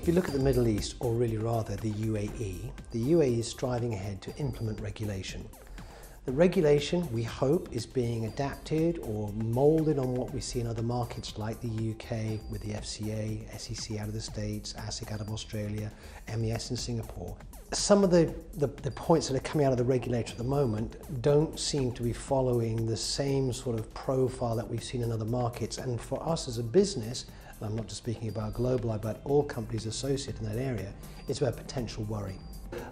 you look at the Middle East, or really rather the UAE is striving ahead to implement regulation. The regulation, we hope, is being adapted or moulded on what we see in other markets like the UK with the FCA, SEC out of the States, ASIC out of Australia, MES in Singapore. Some of the points that are coming out of the regulator at the moment don't seem to be following the same sort of profile that we've seen in other markets. And for us as a business, and I'm not just speaking about Globaleye, but all companies associated in that area, it's a potential worry.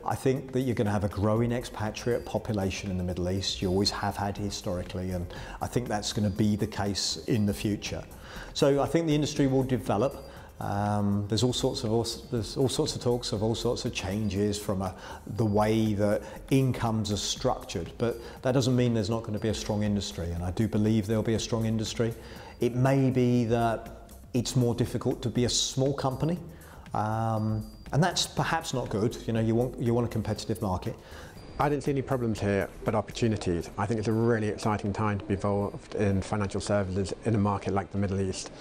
I think that you're going to have a growing expatriate population in the Middle East. You always have had historically, and I think that's going to be the case in the future. So I think the industry will develop. There's all sorts of talks of all sorts of changes from the way that incomes are structured, but that doesn't mean there's not going to be a strong industry, and I do believe there'll be a strong industry. It may be that it's more difficult to be a small company. And that's perhaps not good. You know, you want a competitive market. I don't see any problems here, but opportunities. I think it's a really exciting time to be involved in financial services in a market like the Middle East.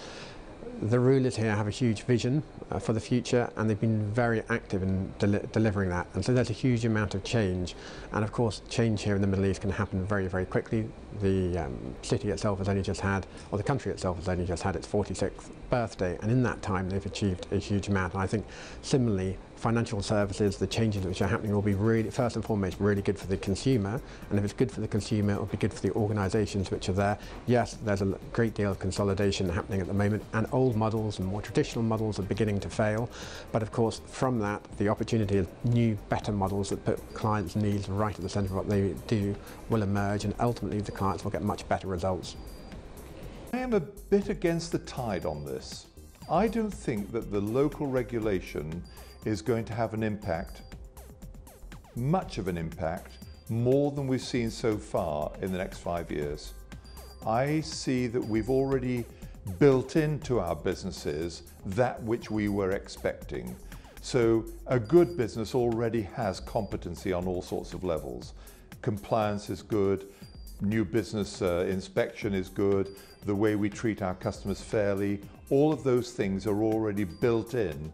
The rulers here have a huge vision for the future, and they've been very active in delivering that. And so there's a huge amount of change. And of course, change here in the Middle East can happen very, very quickly. The city itself has only just had, or the country itself has only just had its 46th birthday. And in that time, they've achieved a huge amount. And I think similarly, financial services, the changes which are happening will be really, first and foremost, really good for the consumer. And if it's good for the consumer, it will be good for the organisations which are there. Yes, there's a great deal of consolidation happening at the moment, and old models and more traditional models are beginning to fail. But of course, from that, the opportunity of new, better models that put clients' needs right at the centre of what they do will emerge, and ultimately the clients will get much better results. I am a bit against the tide on this. I don't think that the local regulation is going to have an impact, much of an impact, more than we've seen so far in the next 5 years. I see that we've already built into our businesses that which we were expecting. So a good business already has competency on all sorts of levels. Compliance is good, new business inspection is good, the way we treat our customers fairly, all of those things are already built in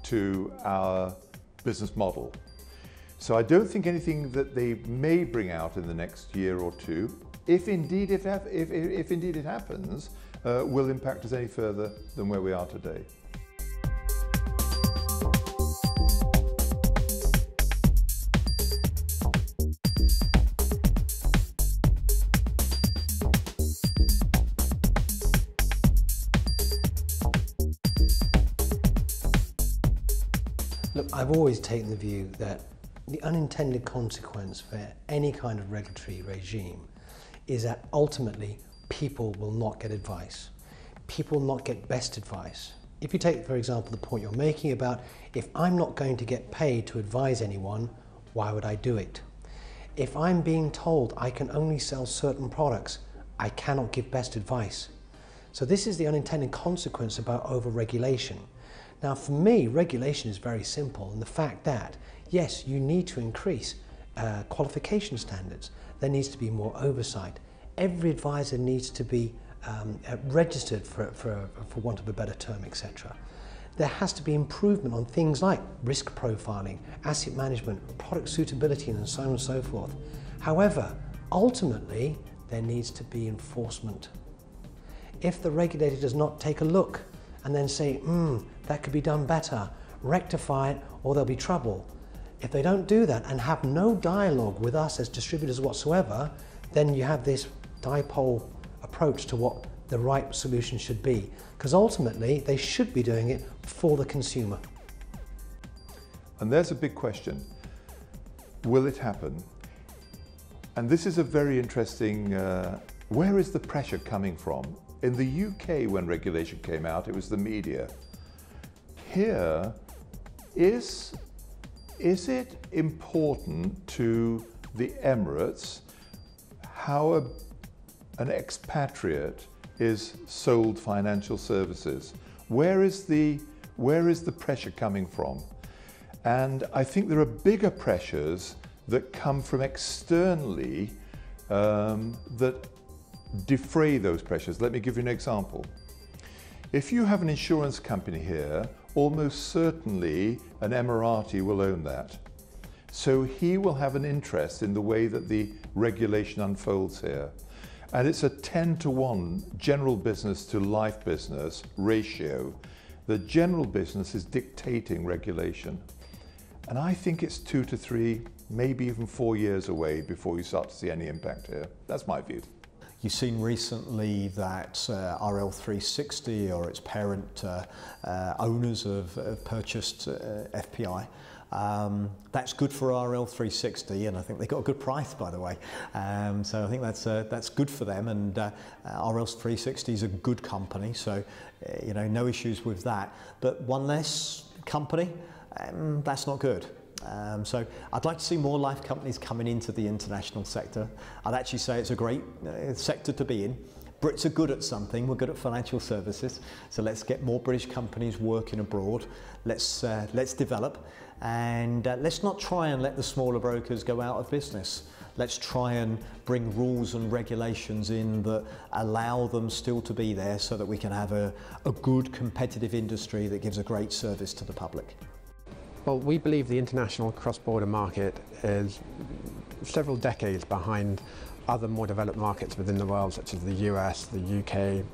to our business model. So I don't think anything that they may bring out in the next year or two, if indeed it happens, will impact us any further than where we are today. Look, I've always taken the view that the unintended consequence for any kind of regulatory regime is that ultimately people will not get advice. People will not get best advice. If you take, for example, the point you're making about if I'm not going to get paid to advise anyone, why would I do it? If I'm being told I can only sell certain products, I cannot give best advice. So this is the unintended consequence about over-regulation. Now for me, regulation is very simple in the fact that, yes, you need to increase qualification standards. There needs to be more oversight. Every advisor needs to be registered for want of a better term, etc. There has to be improvement on things like risk profiling, asset management, product suitability, and so on and so forth. However, ultimately, there needs to be enforcement. If the regulator does not take a look and then say, that could be done better, rectify it, or there'll be trouble. If they don't do that and have no dialogue with us as distributors whatsoever, then you have this dipole approach to what the right solution should be. Because ultimately, they should be doing it for the consumer. And there's a big question. Will it happen? And this is a very interesting, where is the pressure coming from? In the UK, when regulation came out, it was the media. Here, is it important to the Emirates how an expatriate is sold financial services? Where is the pressure coming from? And I think there are bigger pressures that come from externally that defray those pressures. Let me give you an example. If you have an insurance company here, almost certainly an Emirati will own that. So he will have an interest in the way that the regulation unfolds here. And it's a 10-to-1 general business to life business ratio. The general business is dictating regulation. And I think it's 2 to 3, maybe even 4 years away before you start to see any impact here. That's my view. You've seen recently that RL360 or its parent owners have purchased FPI. That's good for RL360, and I think they got a good price, by the way. So I think that's good for them, and RL360 is a good company, so you know, no issues with that. But one less company, that's not good. So I'd like to see more life companies coming into the international sector. I'd actually say it's a great sector to be in. Brits are good at something. We're good at financial services, so let's get more British companies working abroad. Let's develop, and let's not try and let the smaller brokers go out of business. Let's try and bring rules and regulations in that allow them still to be there, so that we can have a good competitive industry that gives a great service to the public. Well, we believe the international cross-border market is several decades behind other more developed markets within the world, such as the US, the UK,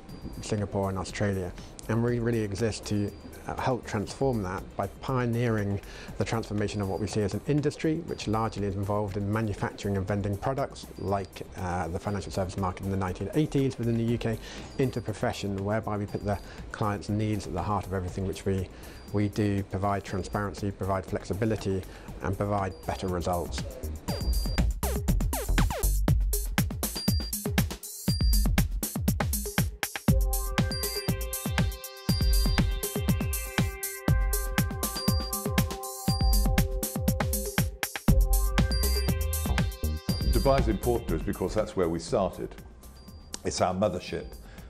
Singapore and Australia. And we really exist to help transform that by pioneering the transformation of what we see as an industry, which largely is involved in manufacturing and vending products, like the financial service market in the 1980s within the UK, into profession, whereby we put the client's needs at the heart of everything which we do, provide transparency, provide flexibility, and provide better results. Dubai is important to us because that's where we started. It's our mothership.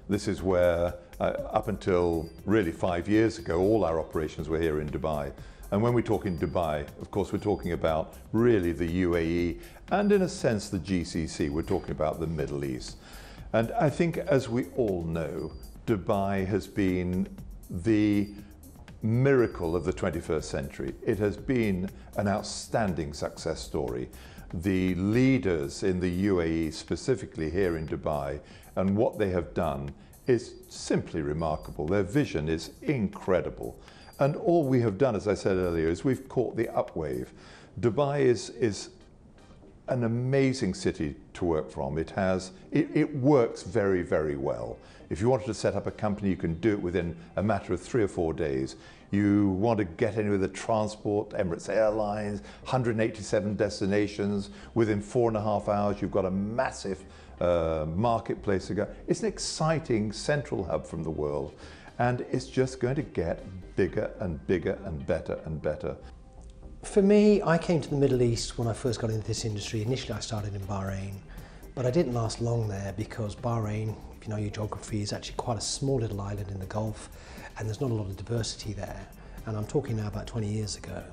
This is where, up until really 5 years ago, all our operations were here in Dubai. And when we talk in Dubai, of course, we're talking about really the UAE and, in a sense, the GCC. We're talking about the Middle East. And I think, as we all know, Dubai has been the miracle of the 21st century. It has been an outstanding success story. The leaders in the UAE, specifically here in Dubai, and what they have done is simply remarkable. Their vision is incredible. And all we have done, as I said earlier, is we've caught the upwave. Dubai is an amazing city to work from. It works very, very well. If you wanted to set up a company, you can do it within a matter of 3 or 4 days. You want to get in with the transport, Emirates Airlines, 187 destinations. Within 4.5 hours, you've got a massive marketplace to go. It's an exciting central hub from the world, and it's just going to get bigger and bigger and better and better. For me, I came to the Middle East when I first got into this industry. Initially, I started in Bahrain, but I didn't last long there because Bahrain, if you know your geography, is actually quite a small little island in the Gulf, and there's not a lot of diversity there. And I'm talking now about 20 years ago.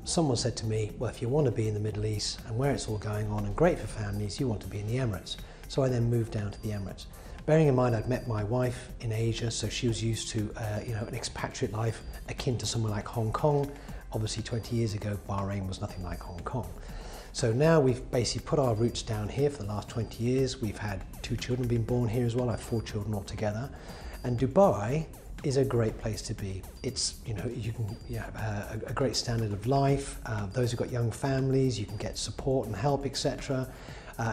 Someone said to me, well, if you want to be in the Middle East and where it's all going on and great for families, you want to be in the Emirates. So I then moved down to the Emirates. Bearing in mind I'd met my wife in Asia, so she was used to an expatriate life akin to somewhere like Hong Kong. Obviously 20 years ago, Bahrain was nothing like Hong Kong. So now we've basically put our roots down here for the last 20 years. We've had 2 children being born here as well. I have 4 children altogether. And Dubai is a great place to be. It's, you can have a great standard of life. Those who've got young families, you can get support and help, etc.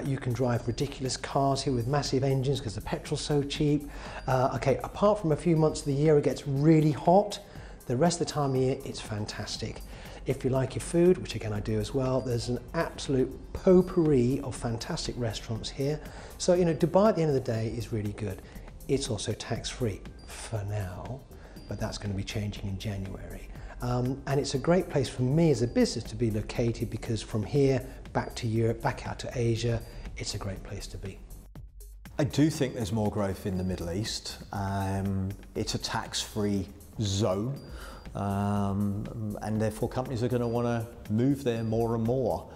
You can drive ridiculous cars here with massive engines because the petrol's so cheap. Okay, apart from a few months of the year it gets really hot, the rest of the time of year it's fantastic. If you like your food, which again I do as well, there's an absolute potpourri of fantastic restaurants here. So, Dubai at the end of the day is really good. It's also tax-free for now, but that's going to be changing in January. And it's a great place for me as a business to be located because from here back to Europe, back out to Asia, it's a great place to be. I do think there's more growth in the Middle East. It's a tax-free zone, and therefore companies are going to want to move there more and more.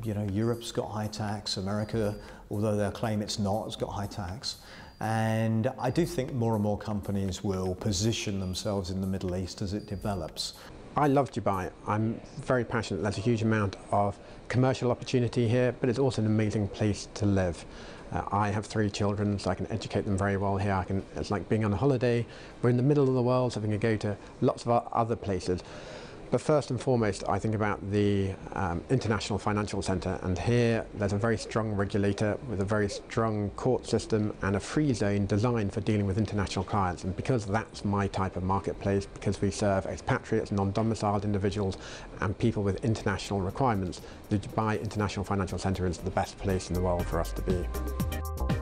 Europe's got high tax, America, although they'll claim it's not, has got high tax. And I do think more and more companies will position themselves in the Middle East as it develops. I love Dubai. I'm very passionate. There's a huge amount of commercial opportunity here, but it's also an amazing place to live. I have 3 children, so I can educate them very well here. It's like being on a holiday. We're in the middle of the world, so we can go to lots of other places. But first and foremost, I think about the International Financial Centre, and here there's a very strong regulator with a very strong court system and a free zone designed for dealing with international clients. And because that's my type of marketplace, because we serve expatriates, non-domiciled individuals and people with international requirements, the Dubai International Financial Centre is the best place in the world for us to be.